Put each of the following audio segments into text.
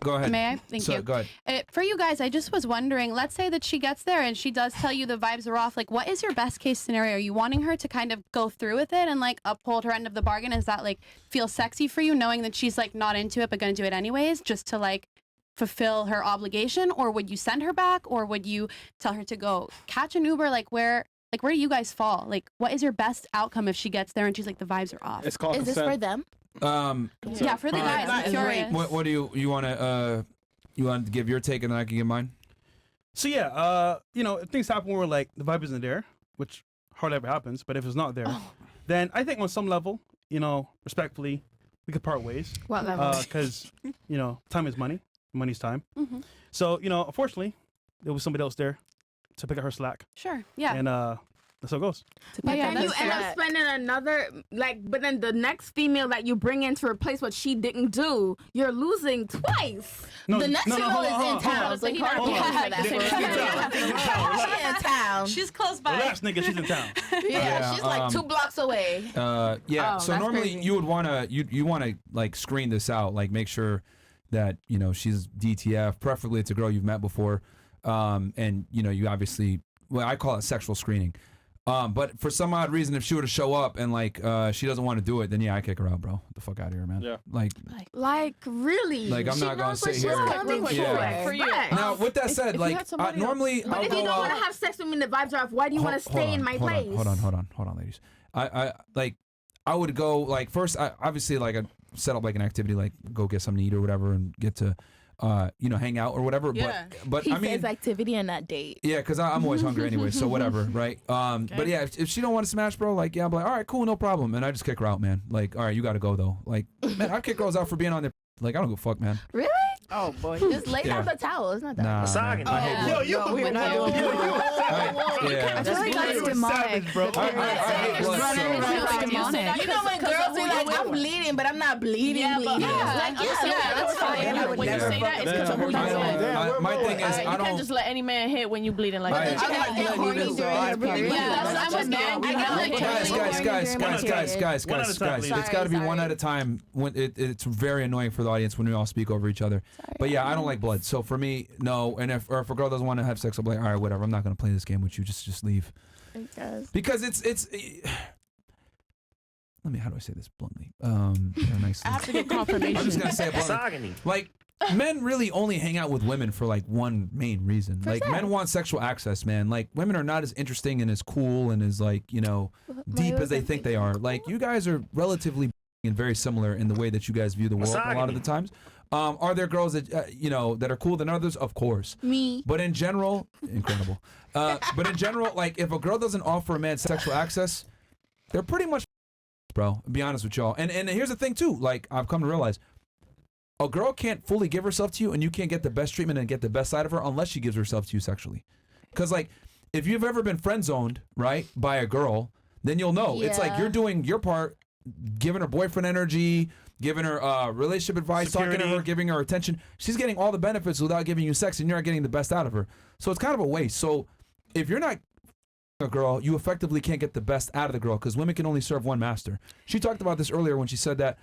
go ahead. May I? Thank you. Go ahead. For you guys, I just was wondering, let's say that she gets there and she does tell you the vibes are off. Like, what is your best case scenario? Are you wanting her to kind of go through with it and like uphold her end of the bargain? Is that like feel sexy for you, knowing that she's like not into it but going to do it anyways, just to like fulfill her obligation? Or would you send her back, or would you tell her to go catch an Uber? Like where do you guys fall? Like, what is your best outcome if she gets there and she's like the vibes are off? It's called Is consent. this for them? Yeah, for the guys. I'm curious. What do you want to give your take and then I can give mine? So yeah, you know, if things happen where like the vibe isn't there, which hardly ever happens, but if it's not there, then I think on some level, you know, respectfully, we could part ways. What level? Because you know, time is money, money's time. Mm-hmm. So you know, unfortunately, there was somebody else there to pick up her slack, Sure. Yeah. and that's how it goes. But Yeah, then you that's end fair. up spending another, like, but then the next female that you bring in to replace what she didn't do, you're losing twice. No, The next female hold is on, in hold on, town. hold on. So you Hold gotta on. be Hold for that. She's in town. She's close by. Relax, nigga, she's in town. Yeah, she's like 2 blocks away. Yeah. Oh, So that's normally crazy. you would wanna you wanna like screen this out, like make sure that you know she's DTF. Preferably it's a girl you've met before, and you know you obviously I call it sexual screening. But for some odd reason, if she were to show up and like she doesn't want to do it, then yeah, I kick her out, bro. Get the fuck out of here, man. Yeah. Like, really? Like, I'm She not gonna knows what sit she's here- coming Yeah. for. For you. Right. Now, with that said, if you like had somebody normally But I'll if go you don't want out. to have sex with me and the vibes are off, why do you want to stay in my place? Hold on, ladies. I like I would go like first. I obviously like I set up like an activity like go get something to eat or whatever and get to you know hang out or whatever. Yeah. But He I mean. says activity and not date. Yeah, because I'm always hungry anyway, so whatever, right? But yeah, if she don't want to smash, bro, like, yeah, I'm like, all right, cool, no problem. And I just kick her out, man. Like, all right, you got to go, though. Like, man, I kick girls out for being on their, like, I don't give a fuck, man. Really? Oh boy. Just lay Yeah. down the towel. It's not that. Nah, Misogyny. man. I hate blood. We're not doing Yeah. I feel like that's demonic. bro. I hate blood, so. You know when girls be like, I'm bleeding, but I'm not bleeding. Yeah, but bleeding. yeah, Like, yeah, that's fine. I would When you never say that, fuck it's because of who you I don't- are. my thing is, You I can't don't. just let any man hit when you bleeding like Right. that. I gotta get horny during your period. Yeah, I'm a man. I gotta Guys, get Guys, One at a time, please. it's got to be Sorry, one sorry. at a time. When it's very annoying for the audience when we all speak over each other. But yeah, I don't like blood. So for me, no. And if a girl doesn't want to have sex, I'll be like, all right, whatever. I'm not going to play this game with you. Just leave. Because it's. How do I say this bluntly? Nicely. I have to get confirmation. I'm just gonna say it bluntly. Misogyny. Like, men really only hang out with women for like one main reason. Like, men want sexual access, man. Like, women are not as interesting and as cool and as like, you know, deep as they think they are. Like, you guys are relatively and very similar in the way that you guys view the world a lot of the times. Are there girls that you know that are cooler than others? Of course. Me. But in general, incredible. But in general, like if a girl doesn't offer a man sexual access, they're pretty much, bro. Be honest with y'all. And here's the thing too. Like I've come to realize, a girl can't fully give herself to you, and you can't get the best treatment and get the best side of her unless she gives herself to you sexually. Because like, if you've ever been friend zoned, right, by a girl, then you'll know it's like you're doing your part, giving her boyfriend energy, giving her relationship advice, talking to her, giving her attention. She's getting all the benefits without giving you sex, and you're not getting the best out of her. So it's kind of a waste. So if you're not a girl, you effectively can't get the best out of the girl because women can only serve one master. She talked about this earlier when she said that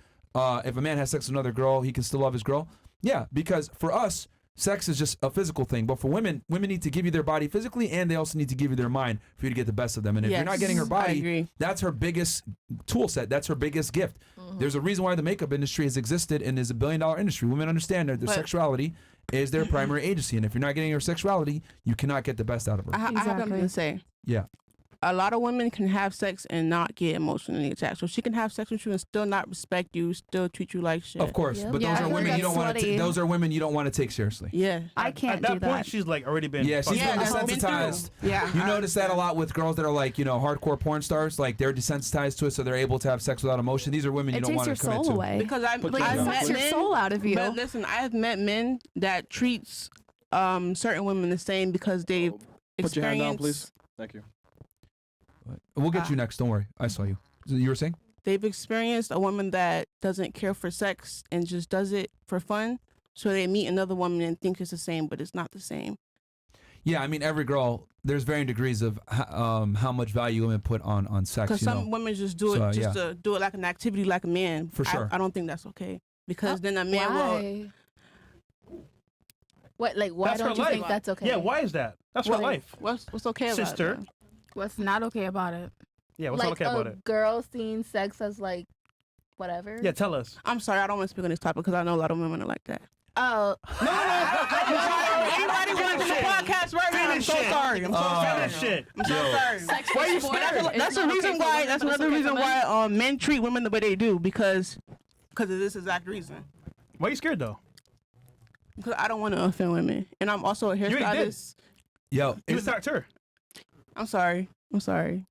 if a man has sex with another girl, he can still love his girl. Yeah, because for us, sex is just a physical thing. But for women need to give you their body physically, and they also need to give you their mind for you to get the best of them. And if you're not getting her body, that's her biggest tool set. That's her biggest gift. There's a reason why the makeup industry has existed and is $1 billion industry. Women understand that their sexuality is their primary agency. And if you're not getting her sexuality, you cannot get the best out of her. I have something to say. Yeah. A lot of women can have sex and not get emotionally attached. So she can have sex with you and still not respect you, still treat you like shit. Of course, but those are women you don't want to. Those are women you don't want to take seriously. Yeah, I can't At do that point, that. she's like already been. Yeah, she's been desensitized. Yeah, you notice that a lot with girls that are like, you know, hardcore porn stars. Like they're desensitized to it, so they're able to have sex without emotion. These are women you don't want to commit to. Away. because I've It met sucks your men. soul out of you. But listen, I've met men that treats certain women the same because they've Put your hand down, experienced. please. Thank you. We'll get you next. Don't worry. I saw you. You were saying? They've experienced a woman that doesn't care for sex and just does it for fun. So they meet another woman and think it's the same, but it's not the same. Yeah, I mean, every girl. There's varying degrees of how much value women put on sex. Because some women just do it to do it like an activity, like a man. For sure. I don't think that's okay because then a man will. What? Like, why That's her don't you life. think that's okay? Yeah, why is that? That's her What- life. What's okay about Sister. it? What's not okay about it? Yeah, what's like not okay about a it? girl seeing sex as like whatever. Yeah, tell us. I'm sorry, I don't want to speak on this topic because I know a lot of women are like that. Oh, Anybody want to do the podcast right now? I'm so sorry. I'm so sorry. Finish it. I'm so sorry. Sex Why for you sport scared? is That's the not reason okay for why. women, That's but it's another okay for reason men. why men treat women the way they do because of this exact reason. Why are you scared though? Because I don't want to offend women, and I'm also a already did. hairstylist. Yo, You attacked her. I'm sorry. I'm sorry.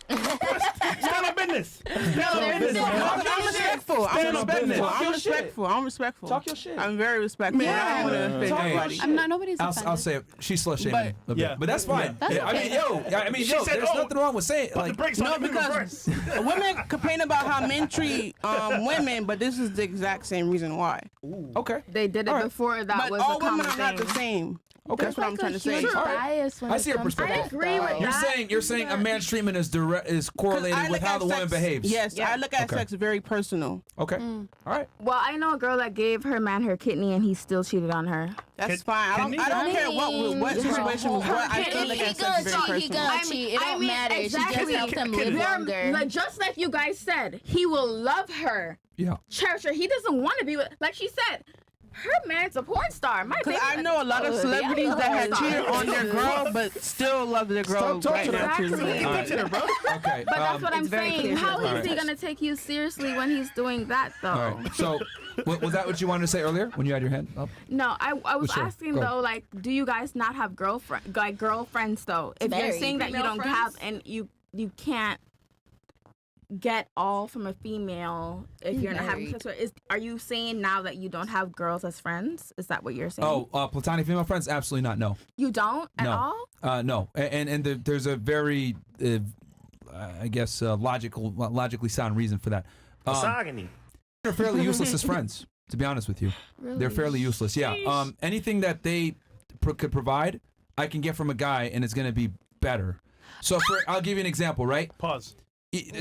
Stand on business. Stand on business. I'm respectful. I'm Stand on business. respectful. Talk I'm your shit. respectful. I'm respectful. Talk your shit. I'm very respectful. I don't want to offend Talk your nobody. shit. I'm not. Nobody's I'll offended. say it. She's slut shaming But- a bit. Yeah. But that's fine. That's Yeah, okay. She said, there's nothing wrong with saying Put the like. brakes on. No, let me because reverse. women complain about how men treat women, but this is the exact same reason why. Okay. They did it All right. before that But was all a common women are not the thing. same. Okay. That's what I'm trying to say. Huge All right. bias when I it see your comes to perspective. that, I agree with though. You're saying a man's treatment is correlated I with look how at the woman sex- behaves. Yes, I look at Okay. sex very personal. Okay. All right. Well, I know a girl that gave her man her kidney and he still cheated on her. That's fine. I don't care what situation was what. I still look at sex very personal. cheat. It don't matter. She just helped him live longer. Like, just like you guys said, he will love her, Yeah. cherish her. He doesn't want to be with, like she said, her man's a porn star. My Because baby, I know a lot of celebrities that have cheated on their girl, but still love their girl Stop right talking now. Exactly. too. Look at picture, bro. Okay. But that's what I'm It's very saying. clear. How All is he right. gonna take you seriously when he's doing that, though? All right. So, was that what you wanted to say earlier when you had your hand up? No, I was Sure. asking Go ahead. though, like, do you guys not have girlfriends though? If you're Very. saying that you Female don't have and you can't get all from a female if you're not having Very. sex with, are you saying now that you don't have girls as friends? Is that what you're saying? Oh, platonic female friends? Absolutely not. No. You don't at No. all? No. There's a very, I guess, logically sound reason for that. Misogyny. They're fairly useless as friends, to be honest with you. Really? They're fairly useless. Yeah. Anything that they could provide, I can get from a guy, and it's gonna be better. So I'll give you an example, right? Pause.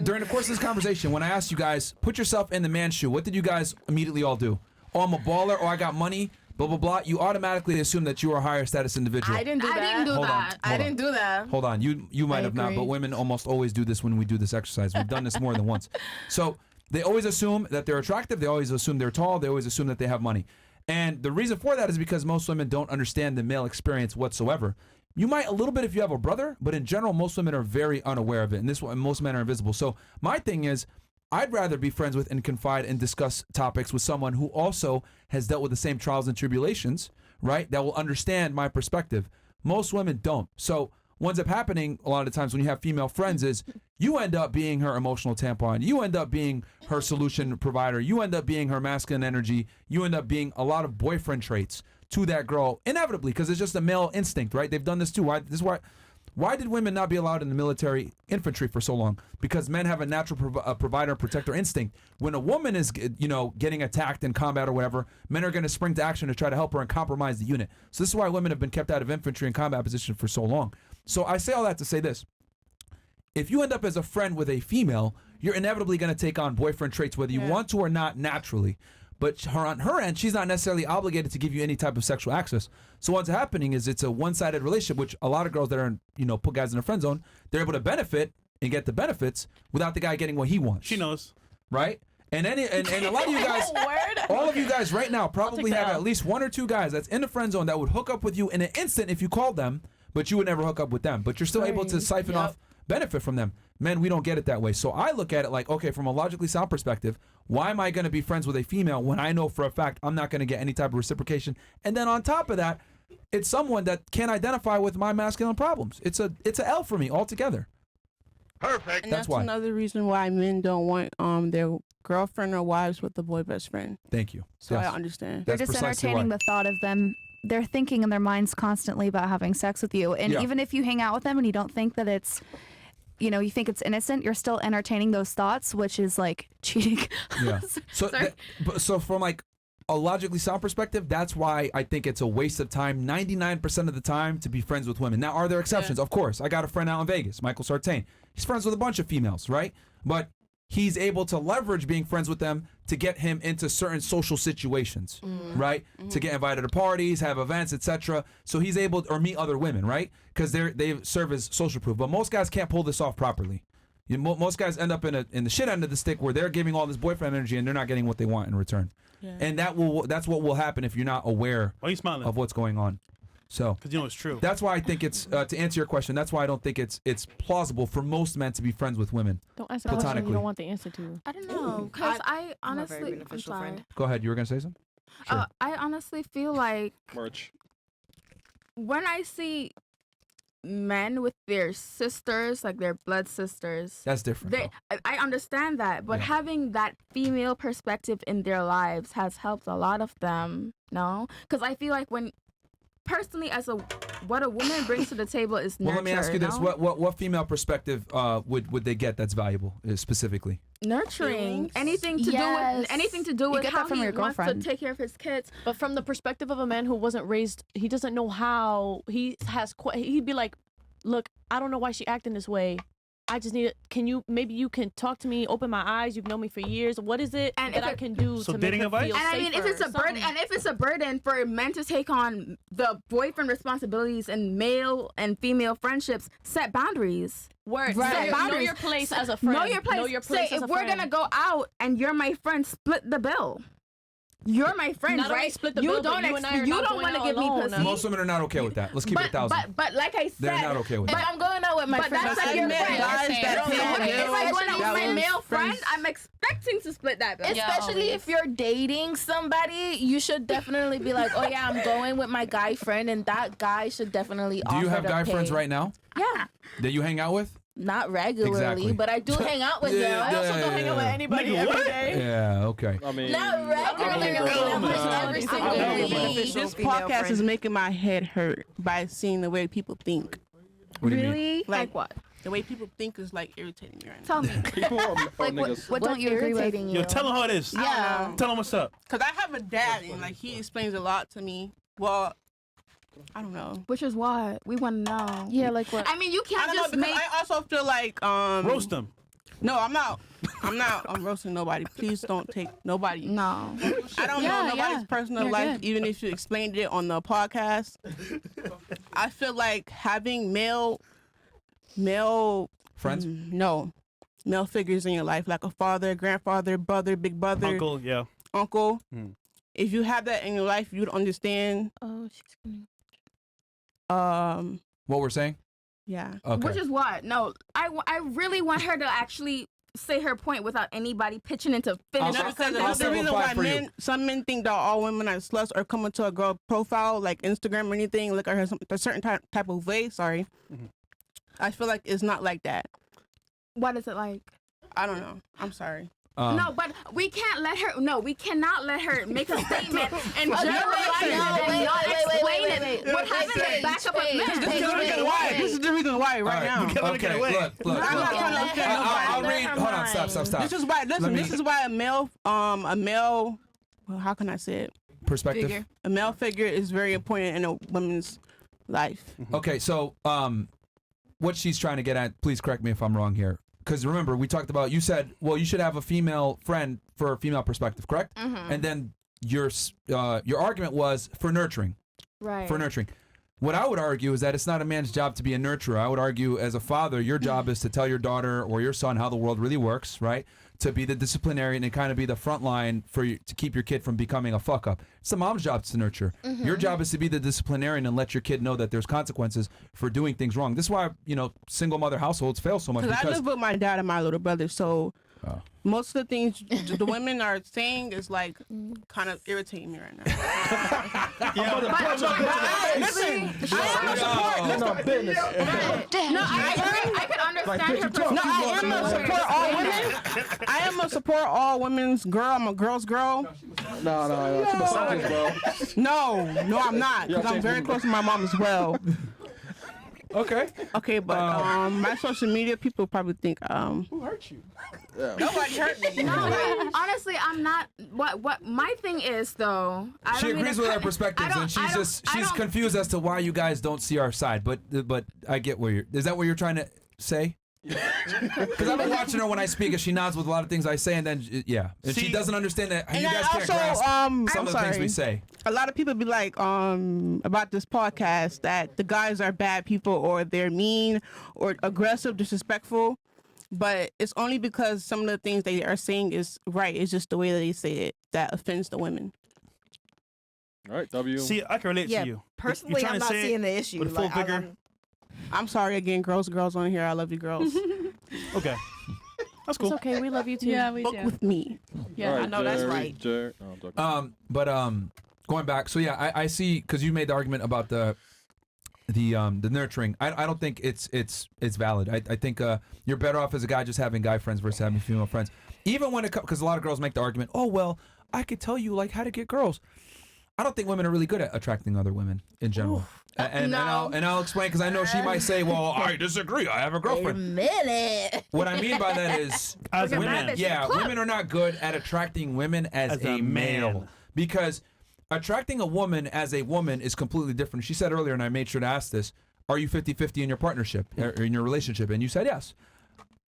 During the course of this conversation, when I asked you guys, put yourself in the man's shoe, what did you guys immediately all do? Oh, I'm a baller, or I got money, blah, blah, blah. You automatically assume that you are a higher status individual. I didn't do I that. didn't do Hold on. that. I didn't do that. Hold on, you might I have not, but agree. women almost always do this when we do this exercise. We've done this more than once. So they always assume that they're attractive. They always assume they're tall. They always assume that they have money. And the reason for that is because most women don't understand the male experience whatsoever. You might a little bit if you have a brother, but in general, most women are very unaware of it. And most men are invisible. So my thing is, I'd rather be friends with and confide and discuss topics with someone who also has dealt with the same trials and tribulations, right? That will understand my perspective. Most women don't. So what ends up happening a lot of times when you have female friends is you end up being her emotional tampon. You end up being her solution provider. You end up being her masculine energy. You end up being a lot of boyfriend traits to that girl, inevitably, because it's just a male instinct, right? They've done this too. Why did women not be allowed in the military infantry for so long? Because men have a natural provider protector instinct. When a woman is, getting attacked in combat or whatever, men are going to spring to action to try to help her and compromise the unit. So this is why women have been kept out of infantry and combat position for so long. So I say all that to say this. If you end up as a friend with a female, you're inevitably going to take on boyfriend traits, whether you want to or not naturally. But on her end, she's not necessarily obligated to give you any type of sexual access. So what's happening is it's a one-sided relationship, which a lot of girls that are, put guys in a friend zone, they're able to benefit and get the benefits without the guy getting what he wants. She knows. Right? And a lot of you guys, all of you guys right now probably have at least one or two guys that's in the friend zone that would hook up with you in an instant if you called them, but you would never hook up with them. But you're still able to siphon off benefit from them. Men, we don't get it that way. So I look at it like, okay, from a logically sound perspective, why am I going to be friends with a female when I know for a fact I'm not going to get any type of reciprocation? And then on top of that, it's someone that can't identify with my masculine problems. It's a L for me altogether. Perfect. And That's that's why. another reason why men don't want their girlfriend or wives with the boy best friend. Thank you. So Yes. I understand. That's They're just precisely entertaining why. the thought of them. They're thinking in their minds constantly about having sex with you. And Yeah. even if you hang out with them and you don't think that it's, you think it's innocent, you're still entertaining those thoughts, which is like cheating. Yeah. So from like a logically sound perspective, that's why I think it's a waste of time 99% of the time to be friends with women. Now, are there exceptions? Of course. I got a friend out in Vegas, Michael Sartain. He's friends with a bunch of females, right? But he's able to leverage being friends with them to get him into certain social situations, right? To get invited to parties, have events, etc. So he's able or meet other women, right? Because they serve as social proof. But most guys can't pull this off properly. Most guys end up in the shit end of the stick where they're giving all this boyfriend energy and they're not getting what they want in return. Yeah. And that's what will happen if you're not aware of what's going on. So, because you know it's true. That's why I think it's to answer your question. That's why I don't think it's plausible for most men to be friends with women. Don't answer the question you don't want the answer to. I don't know, because I honestly, I'm sorry. Go ahead. You were gonna say something. Sure. I honestly feel like Merch. when I see men with their sisters, like their blood sisters, that's different. I understand that, but having that female perspective in their lives has helped a lot of them. No, because I feel like personally, what a woman brings to the table is nurture. Well, let me ask you this: what female perspective would they get that's valuable specifically? Nurturing, anything to do with how he wants to take care of his kids. But from the perspective of a man who wasn't raised, he doesn't know how. He'd be like, "Look, I don't know why she acting this way. I just need it. Maybe you can talk to me, open my eyes. You've known me for years. What is it that I can do to make her feel safer?" And I mean, if it's a burden for men to take on the boyfriend responsibilities in male and female friendships, set boundaries. Right. Set boundaries. Know your place as a friend. Know your place. Say, if we're gonna go out and you're my friend, split the bill. You're my friend, not right? Split the bill, you don't want to give me pussy. Most women are not okay with that. Let's keep it 1,000. But like I said, they're not okay with that. If I'm going out with my friend, that's like your friend. If I'm going out with my male friend, I'm expecting to split that bill. Especially if you're dating somebody, you should definitely be like, oh yeah, I'm going with my guy friend, and that guy should definitely offer to pay. Do you have guy friends right now? Yeah. That you hang out with? Not regularly, but I do hang out with them. I also don't hang out with anybody every day. Yeah, okay. I mean, not regularly. This podcast is making my head hurt by seeing the way people think. What do you mean? Really? Like what? The way people think is like irritating me right now. Tell me. people are niggas. What don't you agree with? Yo, tell them how it is. Yeah. Tell them what's up. Cause I have a dad and like he explains a lot to me. Well, I don't know. Which is what we want to know. Yeah, like what? I mean, you I can't don't know just because make. I also feel like Roast them. No, I'm not. I'm roasting nobody. Please don't take nobody. No. I don't know nobody's personal You're life, good. even if you explained it on the podcast. I feel like having male Friends? male figures in your life, like a father, grandfather, brother, big brother, Uncle. If you have that in your life, you'd understand. Oh, she's gonna. What we're saying? Yeah. Okay. Which is what? No, I really want her to actually say her point without anybody pitching in to finish her Because sentence. the reason why for you. some men think that all women are sluts or come into a girl profile like Instagram or anything, look at her a certain type of way. Sorry. I feel like it's not like that. What is it like? I don't know. I'm sorry. No, but we can't let her. No, we cannot let her make a statement and generalize it and not explain it. What happens is back up a This is the reason why. This is the reason why right now. Okay, look. I'm not trying to offend nobody. I'll read. Hold on, stop. This is why. Listen, this is why a male. Well, how can I say it? Perspective. A male figure is very important in a woman's life. Okay, so what she's trying to get at, please correct me if I'm wrong here. Because remember, we talked about, you said, well, you should have a female friend for a female perspective, correct? And then your argument was for nurturing. Right. For nurturing. What I would argue is that it's not a man's job to be a nurturer. I would argue as a father, your job is to tell your daughter or your son how the world really works, right? To be the disciplinarian and kind of be the front line for you, to keep your kid from becoming a fuck up. It's the mom's job to nurture. Your job is to be the disciplinarian and let your kid know that there's consequences for doing things wrong. This is why, single mother households fail so much. Because I live with my dad and my little brother, so Oh. most of the things the women are saying is like kind of irritating me right now. Listen, I am a support. business. No, I could understand her perspective. No, I am a support all women. I am a support all women's girl. I'm a girl's girl. No. She misogynist, bro. No, I'm not. Because I'm very close to my mom as well. Okay, but my social media people probably think Who hurt you? nobody hurt me. No, honestly, I'm not. What my thing is though. She agrees with our perspectives, and she's confused as to why you guys don't see our side. But I get where is that what you're trying to say? Because I've been watching her when I speak, and she nods with a lot of things I say, and then and she doesn't understand that you guys can't grasp some of the things we say. A lot of people be like, about this podcast that the guys are bad people or they're mean or aggressive, disrespectful. But it's only because some of the things they are saying is right. It's just the way that they say it that offends the women. All right, W. See, I can relate Yeah, to you. personally, You're trying I'm to not say seeing it the issue. with full Like, vigor. I'm sorry again, girls on here. I love you, girls. Okay. That's cool. It's okay. We love you too. Yeah, we Book do. with me. Yeah, All I know that's Jerry, right. Jerry. Oh, I'm talking. But going back, so yeah, I see because you made the argument about the nurturing. I don't think it's valid. I think you're better off as a guy just having guy friends versus having female friends. Even when it comes, because a lot of girls make the argument, oh well, I could tell you like how to get girls. I don't think women are really good at attracting other women in general. And I'll explain because I know she might say, well, I disagree. I have a girlfriend. Wait a minute. What I mean by that is women are not good at attracting women as a male. man. Because attracting a woman as a woman is completely different. She said earlier, and I made sure to ask this, are you 50-50 in your partnership or in your relationship? And you said yes.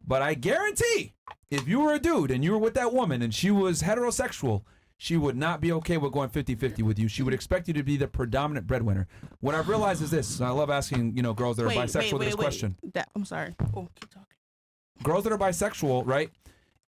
But I guarantee if you were a dude and you were with that woman and she was heterosexual, she would not be okay with going 50-50 with you. She would expect you to be the predominant breadwinner. What I've realized is this. I love asking, girls that are bisexual this question. I'm sorry. Oh, keep talking. Girls that are bisexual, right?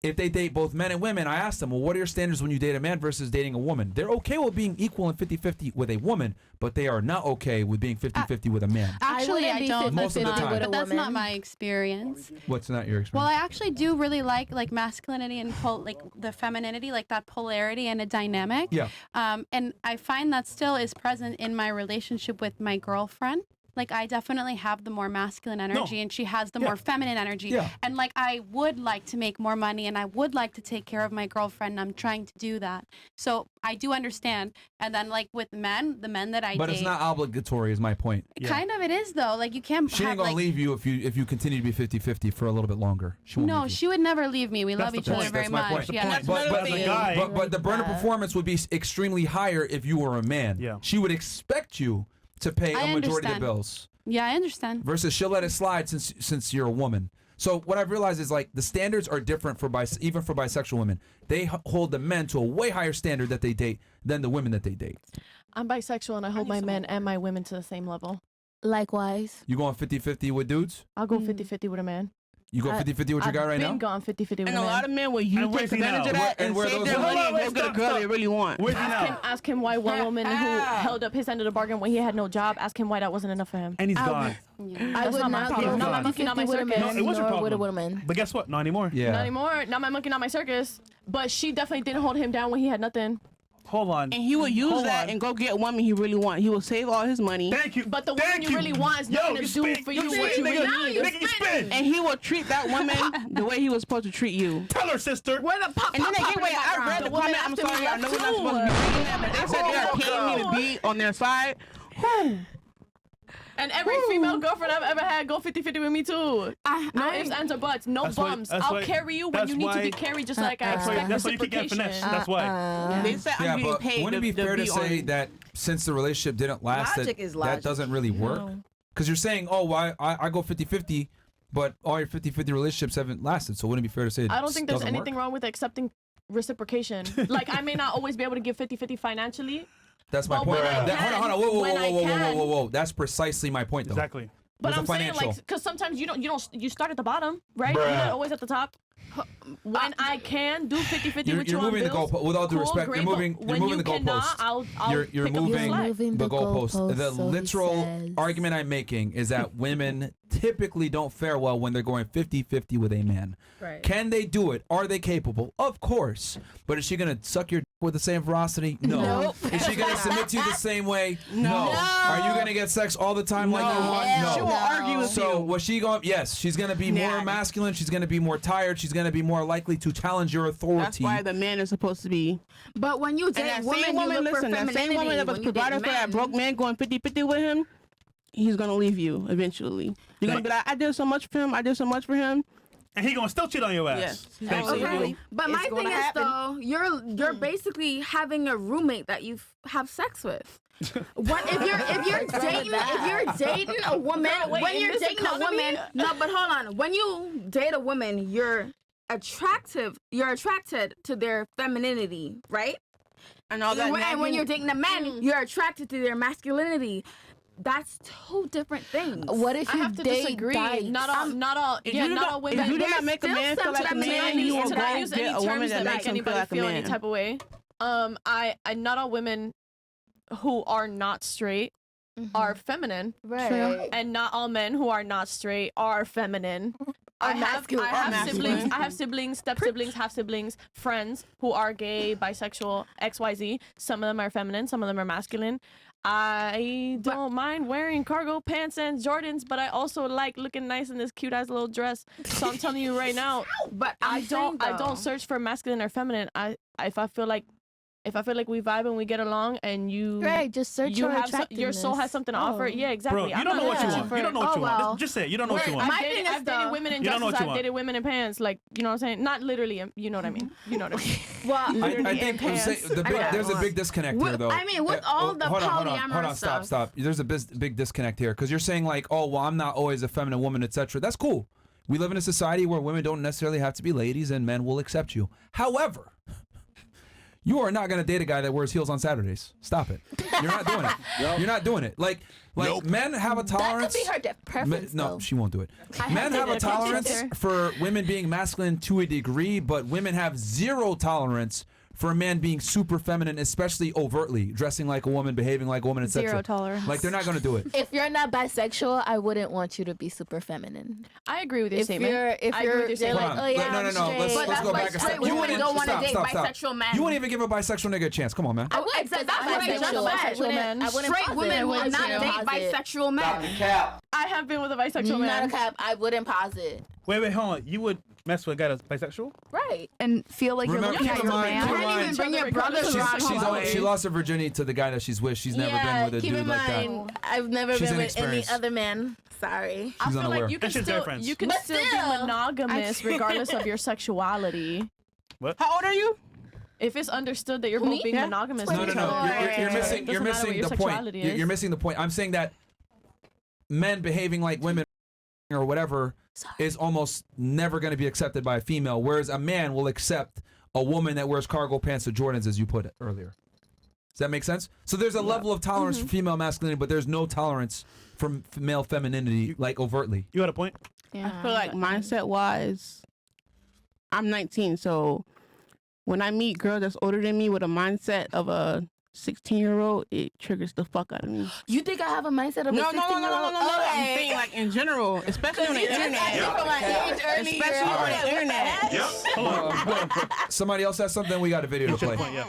If they date both men and women, I ask them, well, what are your standards when you date a man versus dating a woman? They're okay with being equal and 50-50 with a woman, but they are not okay with being 50-50 with a man. Actually, I don't. Most of the time. But that's not my experience. What's not your experience? Well, I actually do really like masculinity and like the femininity, like that polarity and a dynamic. Yeah. And I find that still is present in my relationship with my girlfriend. Like, I definitely have the more masculine energy and she has the more feminine energy. Yeah. And like, I would like to make more money and I would like to take care of my girlfriend and I'm trying to do that. So I do understand. And then like with men, the men that I date. But it's not obligatory is my point. Kind of it is though. Like you can't She ain't gonna leave you if you continue to be 50-50 for a little bit longer. She won't leave you. She would never leave me. We love each other very much. Yeah. But the burner performance would be extremely higher if you were a man. Yeah. She would expect you to pay a majority of the bills. Yeah, I understand. Versus she'll let it slide since you're a woman. So what I've realized is like the standards are different even for bisexual women. They hold the men to a way higher standard that they date than the women that they date. I'm bisexual and I hold my men and my women to the same level. Likewise. You going 50-50 with dudes? I'll go 50-50 with a man. You go 50-50 with your guy right now? I've been gone 50-50 with a man. And a lot of men will use take advantage of that and save their money and go get a girl they really want. Ask him why one woman who held up his end of the bargain when he had no job, ask him why that wasn't enough for him. And he's gone. I would not go Not my monkey, not my circus. No, it was your nor with a problem. woman. But guess what? Not anymore. Yeah. Not anymore. Not my monkey, not my circus. But she definitely didn't hold him down when he had nothing. Hold on. And he will use that and go get a woman he really want. He will save all his money. Thank you. But the woman you really want is not going to do for you what you really need. Nigga, you spin. And he will treat that woman the way he was supposed to treat you. Tell her, sister. Where the pop, And then they pop, get away. pop in I read the background. comment. I'm sorry. I know we're not supposed to be reading that, but they said they're paying me to be on their side. And every female girlfriend I've ever had go 50-50 with me too. No ifs, ands, or buts. No bums. I'll carry you when you need to be carried, just like I expect That's why you keep getting finesse. reciprocation. That's why. They said Yeah, I'm getting but paid wouldn't it be fair to say that since the relationship didn't last, Logic is that logic. doesn't really work? Because you're saying, oh, well, I go 50-50, but all your 50-50 relationships haven't lasted. So wouldn't it be fair to say it I don't think there's doesn't anything work? wrong with accepting reciprocation. Like, I may not always be able to give 50-50 financially. That's my But point. when I Hold can, on. Whoa. when I can. Whoa. That's precisely my point, though. Exactly. But With I'm the saying, financial. like, because sometimes you start at the bottom, right? You're not always at the top. When I can do 50-50 with you You're on moving the bills, goalpost. With all due cool, respect, great, you're but moving when you the cannot, goalpost. I'll You're pick up the moving slack. the goalpost. The literal argument I'm making is that women typically don't fare well when they're going 50-50 with a man. Right. Can they do it? Are they capable? Of course. But is she going to suck your dick with the same ferocity? No. Nope. Is she going to submit to you the same way? No. Are you going to get sex all the time like you want? No. She will argue with So you. was she going? Yes, she's going to be more Nah. masculine. She's going to be more tired. She's going to be more likely to challenge your authority. That's why the man is supposed to be. But when you And date that women, same you woman, look listen, for that same woman that was femininity. When you date provided for that men- broke man going 50-50 with him, he's going to leave you eventually. You're going to be like, I did so much for him. I did so much for him. And he gonna still cheat on your ass. Yes. Thank you. Okay. But my It's thing gonna is happen. though, you're basically having a roommate that you have sex with. What if you're dating a woman? Wait, When in you're this dating a economy? woman, no, but hold on. When you date a woman, you're attracted to their femininity, right? And all that. And when you're dating a man, Mm. you're attracted to their masculinity. That's two different things. What if I you have to date disagree. dykes? Not all women. If you do not make a man feel like a man, you will to go not use any get a woman terms that that makes make him feel anybody like a feel any man. type of way. I not all women who are not straight are feminine, Right. and not all men who are not straight are feminine. I have siblings. I have siblings, step siblings, half siblings, friends who are gay, bisexual, XYZ. Some of them are feminine, some of them are masculine. I don't mind wearing cargo pants and Jordans, but I also like looking nice in this cute ass little dress. So I'm telling you right now, But I don't search for masculine or feminine. If I feel like we vibe and we get along, and you Right, just search you your have your soul has attractiveness. something to offer. Yeah, exactly. Bro, you I'm don't not know what you searching want. for- You don't know what Oh, you well. want. Just say it. You don't know what you want. My I've thing is dated though- women in You don't know dresses. what you I've want. dated women in pants. Like, you know what I'm saying? Not literally. You know what I mean? You know what I mean? Well, I think pants. there's a big disconnect here, though. I mean, with all the hold on, polyamorous stuff. stop. There's a big disconnect here because you're saying like, oh, well, I'm not always a feminine woman, etc. That's cool. We live in a society where women don't necessarily have to be ladies, and men will accept you. However, you are not going to date a guy that wears heels on Saturdays. Stop it. You're not doing it. You're not doing it. Like men have a tolerance. That could be her preference, No, though. she won't do it. I Men have a dated a tolerance teacher. for women being masculine to a degree, but women have zero tolerance for a man being super feminine, especially overtly, dressing like a woman, behaving like a woman, etc. Zero tolerance. Like they're not going to do it. If you're not bisexual, I wouldn't want you to be super feminine. I agree with your If statement. you're, I agree with your they're statement. like, oh yeah, no. I'm Let's straight. go But back a step. straight women don't want to date bisexual men. You wouldn't even give a bisexual nigga a chance. Come on, man. I would. That's what I just bisexual said. men. I wouldn't Straight posit. women will I not wouldn't date posit. bisexual men. I have been with a bisexual Not a man. cap. I wouldn't posit. Wait, hold on. You would mess with a guy that's bisexual? Right. And feel like Remember- you're looking keep at in your mind- man. keep in You can't even bring your brothers around. She lost her virginity to the guy that she's with. She's never been with a keep dude in like that. mind, I've never She's been with any inexperienced. other man. Sorry. I She's feel unaware. like you can And she's still different. you can But still be still, monogamous regardless of your sexuality. How old are you? If it's understood that you're both being Yeah. monogamous. No. with each other. You're missing. Doesn't You're matter missing what your the point. sexuality You're is. missing the point. I'm saying that men behaving like women or whatever is almost never going to be accepted by a female, whereas a man will accept a woman that wears cargo pants or Jordans, as you put it earlier. Does that make sense? So there's a level of tolerance for female masculinity, but there's no tolerance for male femininity, like overtly. You got a point? I feel like mindset wise, I'm 19, so when I meet girls that's older than me with a mindset of a 16-year-old, it triggers the fuck out of me. You think I have a mindset of a 16-year-old? No. I'm Okay. saying like in general, especially on the internet. From my age earlier. Especially on the internet. Somebody else has something. We got a video to play. Point, yeah.